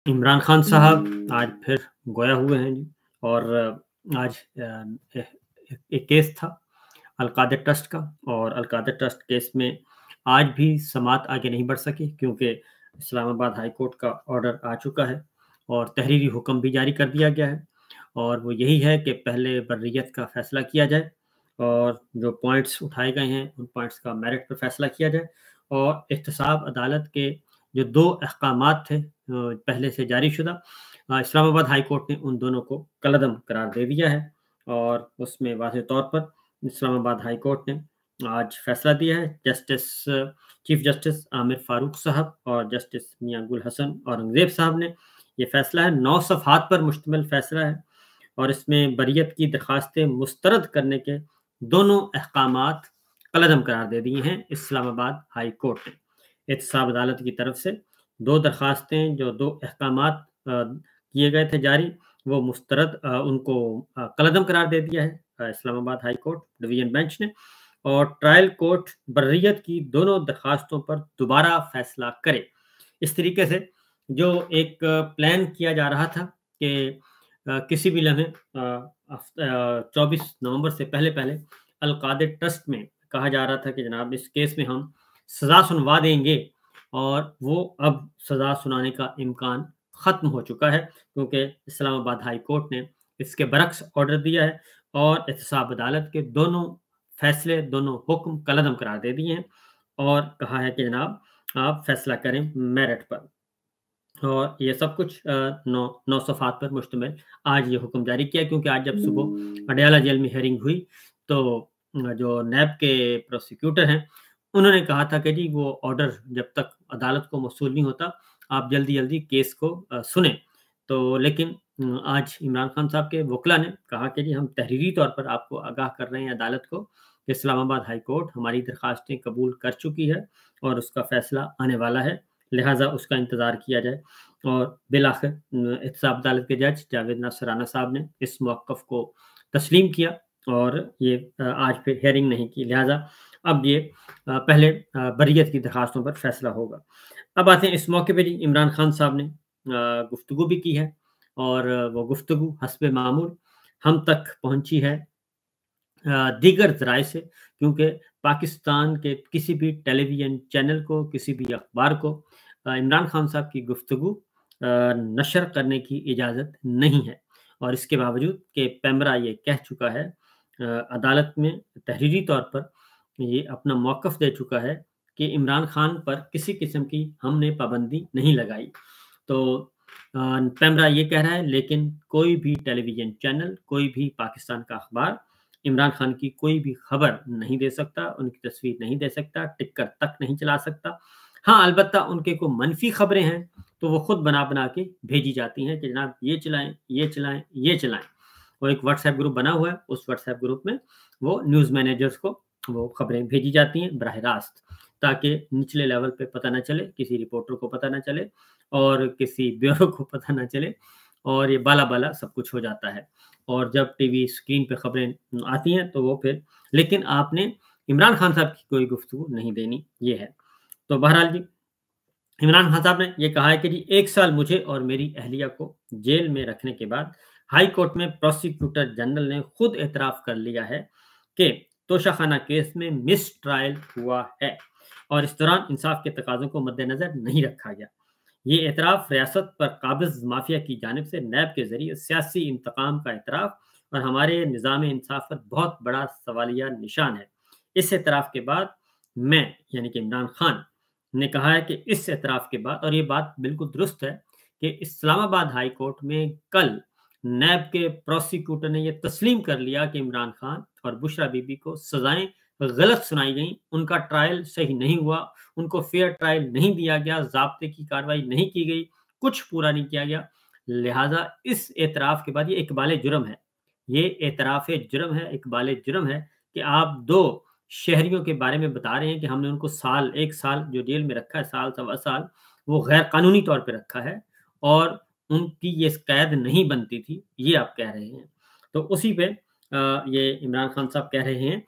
इमरान खान साहब आज फिर गोया हुए हैं जी। और आज एक केस था अलकादर ट्रस्ट का, और अलकादर ट्रस्ट केस में आज भी समाअत आगे नहीं बढ़ सकी क्योंकि इस्लामाबाद हाई कोर्ट का ऑर्डर आ चुका है और तहरीरी हुक्म भी जारी कर दिया गया है। और वो यही है कि पहले बर्रियत का फैसला किया जाए और जो पॉइंट्स उठाए गए हैं उन पॉइंट्स का मेरिट पर फैसला किया जाए, और एहतसाब अदालत के जो 2 अहकामात थे पहले से जारी शुदा, इस्लामाबाद हाई कोर्ट ने उन दोनों को कलअदम करार दे दिया है। और उसमें वाज़ेह तौर पर इस्लामाबाद हाई कोर्ट ने आज फैसला दिया है। चीफ जस्टिस आमिर फारूक साहब और जस्टिस मियां गुल हसन औरंगजेब साहब ने ये फैसला है, 9 सफ़हात पर मुश्तमिल फैसला है, और इसमें बरियत की दरखास्तें मुस्तरद करने के दोनों अहकामात कलअदम करार दे दिए हैं इस्लामाबाद हाई कोर्ट ने। एहतसाब अदालत की तरफ से 2 दरखास्तें, जो 2 अहकामात किए गए थे जारी, वो मुस्तरद उनको कलअदम करार दे दिया है Islamabad high court division bench ने, और ट्रायल कोर्ट बर्रियत की दोनों दरखास्तों पर दोबारा फैसला करे। इस तरीके से जो एक प्लान किया जा रहा था कि किसी भी लम्हे 24 नवंबर से पहले अलकादर ट्रस्ट में कहा जा रहा था कि जनाब इस केस में हम सज़ा सुनवा देंगे, और वो अब सज़ा सुनाने का इम्कान ख़त्म हो चुका है क्योंकि इस्लामाबाद हाई कोर्ट ने इसके बरक्स ऑर्डर दिया है और एहतसाब अदालत के दोनों फैसले, दोनों हुक्म कलअदम करार दे दिए हैं और कहा है कि जनाब आप फैसला करें मेरिट पर। और ये सब कुछ 9 सफ़हात पर मुश्तमिल आज ये हुक्म जारी किया, क्योंकि आज जब सुबह अडयाला जेल में हियरिंग हुई तो जो नैब के प्रोसिक्यूटर हैं उन्होंने कहा था कि जी वो ऑर्डर जब तक अदालत को मौसूल नहीं होता आप जल्दी केस को सुने। तो लेकिन आज इमरान खान साहब के वकला ने कहा कि जी हम तहरीरी तौर पर आपको आगाह कर रहे हैं अदालत को कि इस्लामाबाद हाई कोर्ट हमारी दरखास्तें कबूल कर चुकी है और उसका फैसला आने वाला है, लिहाजा उसका इंतज़ार किया जाए। और बिलाखिर एहतसाब अदालत के जज जावेद नासिर राना साहब ने इस मौक़िफ़ को तस्लीम किया और ये आज फिर हियरिंग नहीं की, लिहाजा अब ये पहले बर्रियत की दरखास्तों पर फैसला होगा। अब आते हैं इस मौके पे जी इमरान खान साहब ने गुफ्तगू भी की है, और वो गुफ्तगू हस्बे मामूल हम तक पहुँची है दीगर ज़राए से, क्योंकि पाकिस्तान के किसी भी टेलीविज़न चैनल को, किसी भी अखबार को इमरान खान साहब की गुफ्तगू नशर करने की इजाज़त नहीं है। और इसके बावजूद कि पैमरा ये कह चुका है अदालत में तहरीरी तौर पर ये अपना मौक़िफ़ दे चुका है कि इमरान खान पर किसी किस्म की हमने पाबंदी नहीं लगाई। तो पैमरा ये कह रहा है, लेकिन कोई भी टेलीविज़न चैनल, कोई भी पाकिस्तान का अखबार इमरान खान की कोई भी खबर नहीं दे सकता, उनकी तस्वीर नहीं दे सकता, टिकर तक नहीं चला सकता। हाँ, अलबत्ता उनके को मनफ़ी खबरें हैं तो वो खुद बना के भेजी जाती हैं कि जनाब ये चलाएँ, ये चलाएँ, ये चलाएँ। और एक व्हाट्सएप ग्रुप बना हुआ है, उस व्हाट्सएप ग्रुप में वो न्यूज़ मैनेजर्स को वो खबरें भेजी जाती हैं बराह रास्त, ताकि निचले लेवल पे पता ना चले, किसी रिपोर्टर को पता ना चले और किसी ब्यूरो को पता ना चले, और ये बाला-बाला सब कुछ हो जाता है। और जब टीवी स्क्रीन पे खबरें आती हैं तो वो फिर, लेकिन आपने इमरान खान साहब की कोई गुफ्तगू नहीं देनी, ये है। तो बहरहाल जी इमरान खान साहब ने ये कहा है कि जी 1 साल मुझे और मेरी अहलिया को जेल में रखने के बाद हाई कोर्ट में प्रोसिक्यूटर जनरल ने खुद एतराफ़ कर लिया है कि तोशाखाना केस में मिस ट्रायल हुआ है और इस दौरान इंसाफ के तकाज़ों को मद्देनज़र नहीं रखा गया। ये एतराफ़ रियासत पर काबिज़ माफिया की जानिब से नैब के ज़रिए सियासी इंतकाम का एतराफ़ और हमारे निज़ाम इंसाफ पर बहुत बड़ा सवालिया निशान है। इस एतराफ़ के बाद मैं यानी कि इमरान खान ने कहा है कि इस एतराफ़ के बाद, और ये बात बिल्कुल दुरुस्त है, कि इस्लामाबाद हाई कोर्ट में कल नैब के प्रोसिक्यूटर ने ये तस्लीम कर लिया कि इमरान खान और बुशरा बीबी को सज़ाएँ गलत सुनाई गईं, उनका ट्रायल सही नहीं हुआ, उनको फेयर ट्रायल नहीं दिया गया, ज़ाब्ते की कार्रवाई नहीं की गई, कुछ पूरा नहीं किया गया। लिहाजा इस एतराफ़ के बाद ये इक़बाल जुर्म है। ये एतराफ़ जुर्म है, इक़बाल जुर्म है कि आप 2 शहरियों के बारे में बता रहे हैं कि हमने उनको 1 साल जो जेल में रखा है, साल, सवा साल, वो गैर कानूनी तौर पे रखा है और उनकी ये कैद नहीं बनती थी, ये आप कह रहे हैं। तो उसी पे ये इमरान खान साहब कह रहे हैं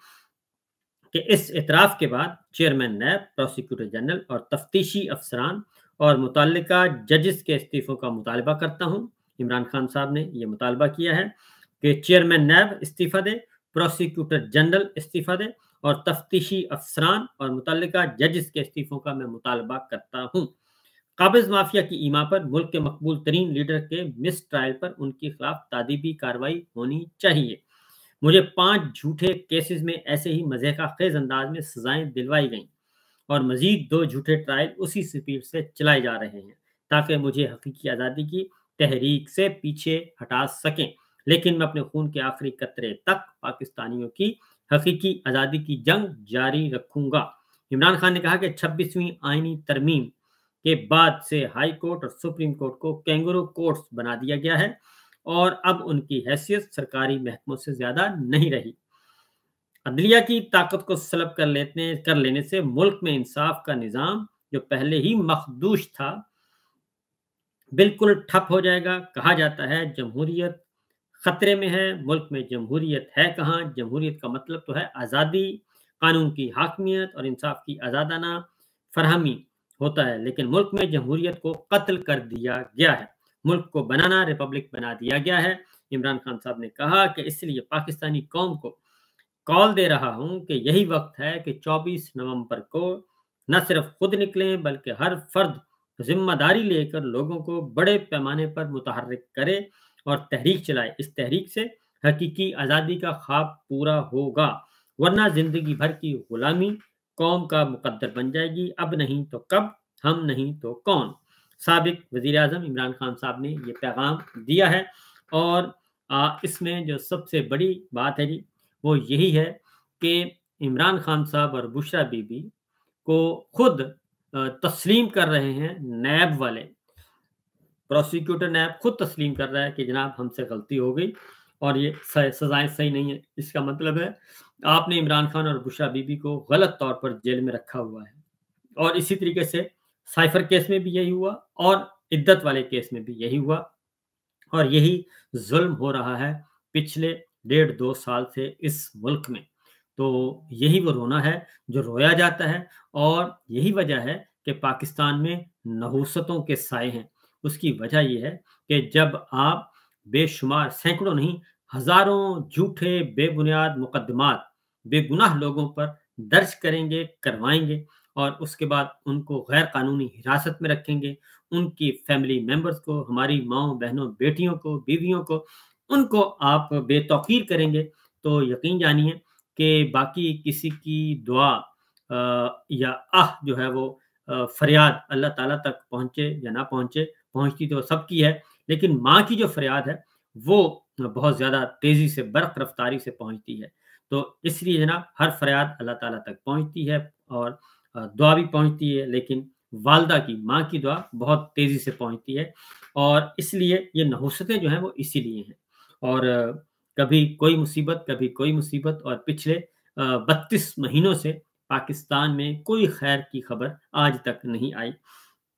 कि इस एतराफ़ के बाद चेयरमैन नैब, प्रोसिक्यूटर जनरल और तफ्तीशी अफ़सरान اور متعلقہ ججز کے استعفوں کا مطالبہ کرتا ہوں۔ عمران خان صاحب نے یہ مطالبہ کیا ہے کہ چیئرمین نیب استعفیٰ دے، پروسیکیوٹر جنرل استعفیٰ دے اور تفتیشی افسران اور متعلقہ ججز کے استعفوں کا میں مطالبہ کرتا ہوں۔ قابض مافیا کی ایما پر ملک کے مقبول ترین لیڈر کے مس ٹرائل پر ان کے خلاف تادیبی کارروائی ہونی چاہیے۔ مجھے 5 جھوٹے کیسز میں ایسے ہی مضحکہ خیز انداز میں سزائیں دلوائی گئیں اور مزید 2 جھوٹے ٹرائل اسی سپیڈ سے چلائے جا رہے ہیں تاکہ مجھے حقیقی آزادی کی تحریک سے پیچھے ہٹا سکیں، لیکن میں اپنے خون کے آخری قطرے تک پاکستانیوں کی حقیقی آزادی کی جنگ جاری رکھوں گا۔ عمران خان نے کہا کہ 26ویں آئینی ترمیم کے بعد سے ہائی کورٹ اور سپریم کورٹ کو کینگرو کورٹس بنا دیا گیا ہے اور اب ان کی حیثیت سرکاری محکموں سے زیادہ نہیں رہی۔ عدلیہ کی طاقت کو سلب کر لینے سے ملک میں انصاف کا نظام جو پہلے ہی مخدوش تھا بالکل ٹھپ ہو جائے گا۔ کہا جاتا ہے جمہوریت خطرے میں ہے، ملک میں جمہوریت ہے کہاں؟ جمہوریت کا مطلب تو ہے آزادی، قانون کی حاکمیت اور انصاف کی آزادانہ فراہمی ہوتا ہے، لیکن ملک میں جمہوریت کو قتل کر دیا گیا ہے، ملک کو بنانا ریپبلک بنا دیا گیا ہے۔ عمران خان صاحب نے کہا کہ اس لیے پاکستانی قوم کو کال دے رہا ہوں کہ یہی وقت ہے کہ 24 نومبر کو نہ صرف خود نکلیں بلکہ ہر فرد ذمہ داری لے کر لوگوں کو بڑے پیمانے پر متحرک کرے اور تحریک چلائے۔ اس تحریک سے حقیقی آزادی کا خواب پورا ہوگا، ورنہ زندگی بھر کی غلامی قوم کا مقدر بن جائے گی۔ اب نہیں تو کب، ہم نہیں تو کون۔ سابق وزیر اعظم عمران خان صاحب نے یہ پیغام دیا ہے اور اس میں جو سب سے بڑی بات ہے جی وہ یہی ہے کہ عمران خان صاحب اور بشرا بی بی کو خود تسلیم کر رہے ہیں نیب والے، پروسیکیوٹر نیب خود تسلیم کر رہا ہے کہ جناب ہم سے غلطی ہو گئی اور یہ سزائیں صحیح نہیں ہیں۔ اس کا مطلب ہے آپ نے عمران خان اور بشرا بی بی کو غلط طور پر جیل میں رکھا ہوا ہے، اور اسی طریقے سے سائفر کیس میں بھی یہی ہوا اور عدت والے کیس میں بھی یہی ہوا، اور یہی ظلم ہو رہا ہے پچھلے 1.5-2 سال سے اس ملک میں۔ تو یہی وہ رونا ہے جو رویا جاتا ہے، اور یہی وجہ ہے کہ پاکستان میں نحوستوں کے سائے ہیں۔ اس کی وجہ یہ ہے کہ جب آپ بے شمار سینکڑوں نہیں ہزاروں جھوٹے بے بنیاد مقدمات بے گناہ لوگوں پر درج کریں گے، کروائیں گے، اور اس کے بعد ان کو غیر قانونی حراست میں رکھیں گے، ان کی فیملی ممبرز کو، ہماری ماؤں بہنوں بیٹیوں کو، بیویوں کو، ان کو آپ بے توقیر کریں گے، تو یقین جانیے کہ باقی کسی کی دعا یا جو ہے وہ فریاد اللہ تعالیٰ تک پہنچے یا نہ پہنچے، پہنچتی تو سب کی ہے، لیکن ماں کی جو فریاد ہے وہ بہت زیادہ تیزی سے، برق رفتاری سے پہنچتی ہے۔ تو اس لیے جناب ہر فریاد اللہ تعالیٰ تک پہنچتی ہے اور دعا بھی پہنچتی ہے، لیکن والدہ کی، ماں کی دعا بہت تیزی سے پہنچتی ہے، اور اس لیے یہ نحوستیں جو ہیں وہ اسی لیے ہیں۔ اور کبھی کوئی مصیبت، کبھی کوئی مصیبت، اور پچھلے 32 مہینوں سے پاکستان میں کوئی خیر کی خبر آج تک نہیں آئی۔